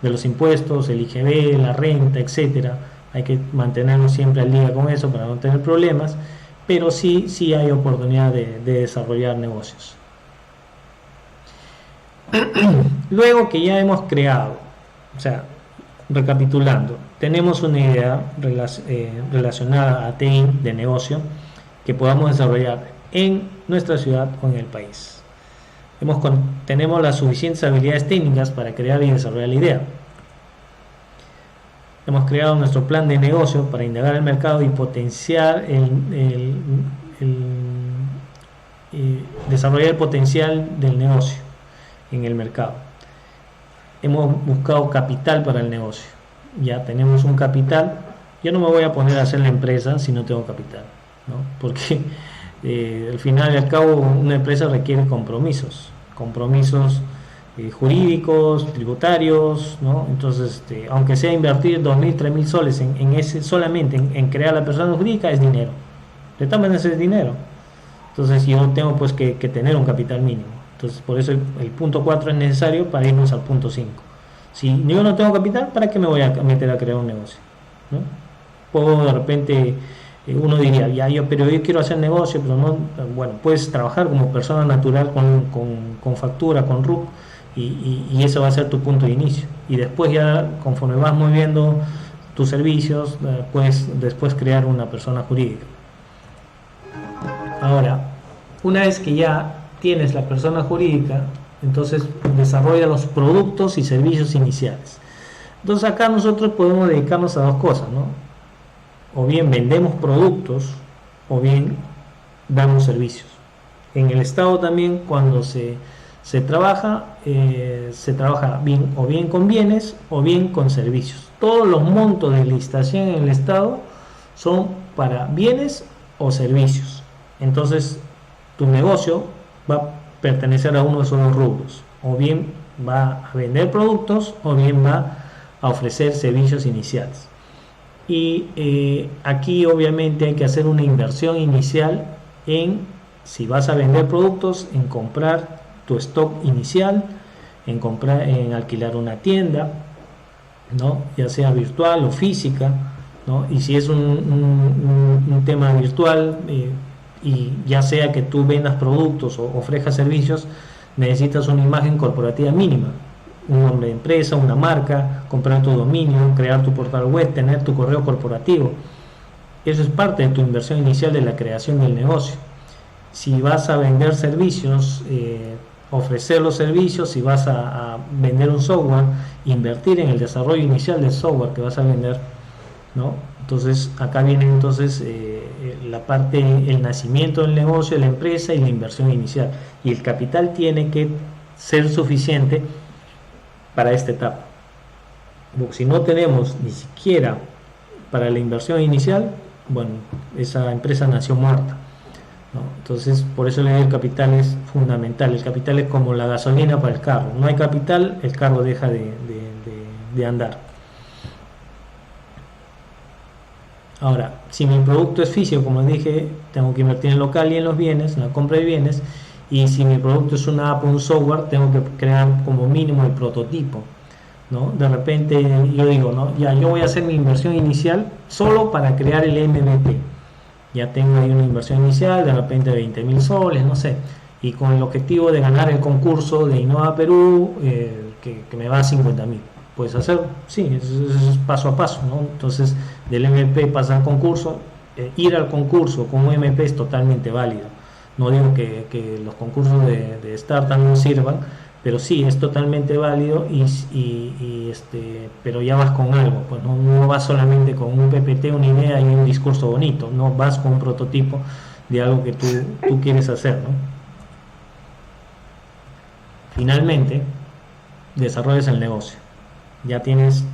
de los impuestos, el IGB, la renta, etcétera. Hay que mantenernos siempre al día con eso para no tener problemas, pero sí hay oportunidad de desarrollar negocios. Luego que ya hemos creado, o sea, recapitulando, tenemos una idea relacionada a TI de negocio que podamos desarrollar en nuestra ciudad o en el país. Tenemos las suficientes habilidades técnicas para crear y desarrollar la idea. Hemos creado nuestro plan de negocio para indagar el mercado y potenciar desarrollar el potencial del negocio en el mercado. Hemos buscado capital para el negocio. Ya tenemos un capital. Yo no me voy a poner a hacer la empresa si no tengo capital, ¿no? Porque al final y al cabo una empresa requiere compromisos jurídicos, tributarios, ¿no? Entonces, aunque sea invertir 2.000, 3.000 soles solamente en crear la persona jurídica, es dinero. De todas maneras es dinero. Entonces yo tengo pues que tener un capital mínimo. Entonces por eso el punto 4 es necesario para irnos al punto 5. Si yo no tengo capital, ¿para qué me voy a meter a crear un negocio? ¿No? Puedo de repente, uno diría, pero yo quiero hacer negocio, pero no. Bueno, puedes trabajar como persona natural con factura, con RUC, y eso va a ser tu punto de inicio. Y después ya, conforme vas moviendo tus servicios, puedes después crear una persona jurídica. Ahora, una vez que ya tienes la persona jurídica, entonces desarrolla los productos y servicios iniciales. Entonces acá nosotros podemos dedicarnos a dos cosas, ¿no? O bien vendemos productos o bien damos servicios. En el Estado también, cuando se trabaja bien, o bien con bienes o bien con servicios. Todos los montos de licitación en el Estado son para bienes o servicios. Entonces tu negocio va a pertenecer a uno de esos dos rubros, o bien va a vender productos o bien va a ofrecer servicios iniciales. Y aquí obviamente hay que hacer una inversión inicial si vas a vender productos, en comprar tu stock inicial, en alquilar una tienda, ¿no? Ya sea virtual o física, ¿no? Y si es un tema virtual, y ya sea que tú vendas productos o ofrezcas servicios, necesitas una imagen corporativa mínima, un nombre de empresa, una marca, comprar tu dominio, crear tu portal web, tener tu correo corporativo. Eso es parte de tu inversión inicial de la creación del negocio. Si vas a vender servicios, ofrecer los servicios, si vas a vender un software, invertir en el desarrollo inicial del software que vas a vender, ¿no? Entonces acá viene entonces la parte, el nacimiento del negocio, de la empresa y la inversión inicial. Y el capital tiene que ser suficiente para esta etapa. Porque si no tenemos ni siquiera para la inversión inicial, bueno, esa empresa nació muerta, ¿no? Entonces, por eso el capital es fundamental. El capital es como la gasolina para el carro. No hay capital, el carro deja de andar. Ahora, si mi producto es físico, como dije, tengo que invertir en local y en los bienes, en la compra de bienes. Y si mi producto es una app o un software, tengo que crear como mínimo el prototipo, ¿no? De repente yo digo, ¿no? Ya yo voy a hacer mi inversión inicial solo para crear el MVP. Ya tengo ahí una inversión inicial de repente de 20.000 soles, no sé, y con el objetivo de ganar el concurso de Innova Perú, que me va a 50.000. ¿Puedes hacerlo? Sí, eso es paso a paso, ¿no? Entonces, del MVP pasa al concurso. Ir al concurso con un MVP es totalmente válido. No digo que los concursos de startup no sirvan, pero sí es totalmente válido, pero ya vas con algo, pues no vas solamente con un PPT, una idea y un discurso bonito, no vas con un prototipo de algo que tú quieres hacer, ¿no? Finalmente, desarrollas el negocio. Ya tienes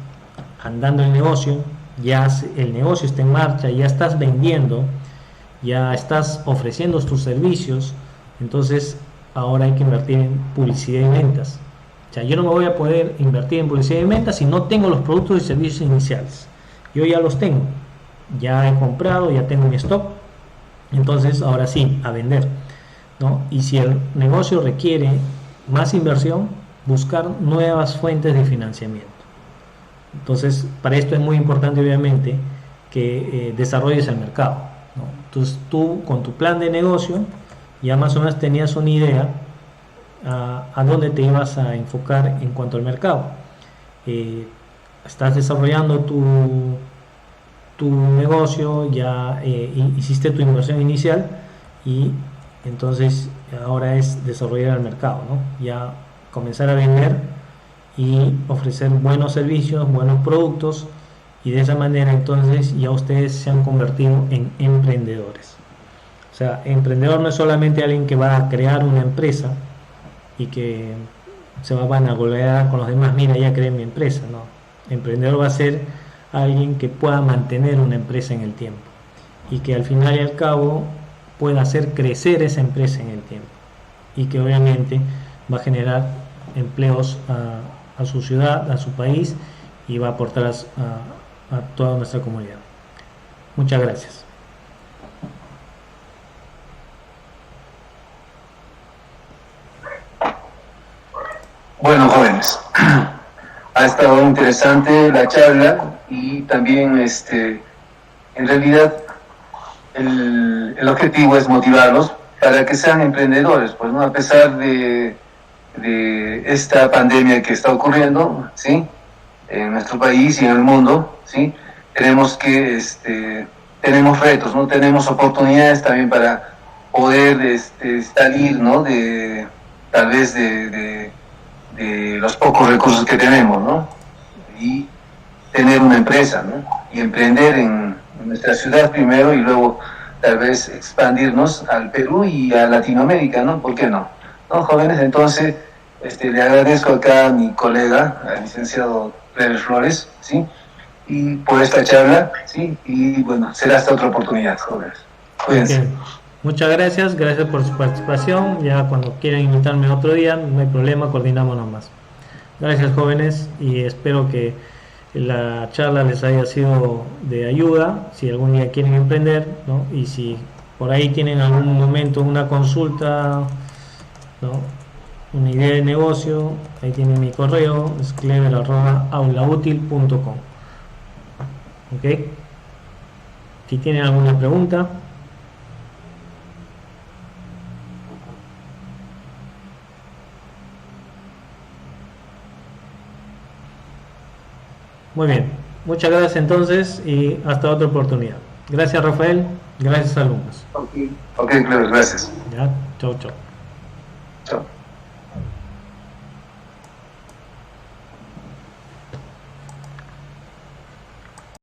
andando el negocio, ya el negocio está en marcha, ya estás vendiendo, ya estás ofreciendo tus servicios. Entonces ahora hay que invertir en publicidad y ventas. O sea, yo no me voy a poder invertir en publicidad y ventas si no tengo los productos y servicios iniciales. Yo ya los tengo, ya he comprado, ya tengo mi stock. Entonces ahora sí, a vender, ¿no? Y si el negocio requiere más inversión, buscar nuevas fuentes de financiamiento. Entonces, para esto es muy importante, obviamente, que desarrolles el mercado, ¿no? Entonces, tú con tu plan de negocio ya más o menos tenías una idea a dónde te ibas a enfocar en cuanto al mercado. Estás desarrollando tu negocio, ya hiciste tu inversión inicial y entonces ahora es desarrollar el mercado, ¿no? Ya comenzar a vender y ofrecer buenos servicios, buenos productos, y de esa manera entonces ya ustedes se han convertido en emprendedores. O sea, emprendedor no es solamente alguien que va a crear una empresa y que se va a vanagloriar con los demás, mira, ya creé mi empresa, no. Emprendedor va a ser alguien que pueda mantener una empresa en el tiempo y que al final y al cabo pueda hacer crecer esa empresa en el tiempo y que obviamente va a generar empleos a su ciudad, a su país, y va a aportar a toda nuestra comunidad. Muchas gracias. Bueno, jóvenes, ha estado interesante la charla y también en realidad el objetivo es motivarlos para que sean emprendedores, pues, ¿no? A pesar de esta pandemia que está ocurriendo, ¿sí?, en nuestro país y en el mundo, ¿sí?, tenemos retos, ¿no? Tenemos oportunidades también para poder salir, ¿no?, tal vez de los pocos recursos que tenemos, ¿no?, y tener una empresa, ¿no?, y emprender en nuestra ciudad primero y luego tal vez expandirnos al Perú y a Latinoamérica, ¿no? ¿Por qué no? ¿No, jóvenes? Entonces, le agradezco acá a mi colega, al licenciado Pérez Flores, ¿sí?, y por esta charla, ¿sí?, y bueno, será hasta otra oportunidad, jóvenes. Cuídense. Okay. Muchas gracias por su participación. Ya cuando quieran invitarme otro día, no hay problema, coordinamos nomás. Gracias, jóvenes, y espero que la charla les haya sido de ayuda si algún día quieren emprender, ¿no? Y si por ahí tienen algún momento una consulta, ¿no?, una idea de negocio, ahí tienen mi correo, es clever@aulautil.com. ¿Ok? Si tienen alguna pregunta. Muy bien, muchas gracias entonces y hasta otra oportunidad. Gracias, Rafael. Gracias, alumnos. Ok, claro, gracias. Ya, chau, chau. Chao.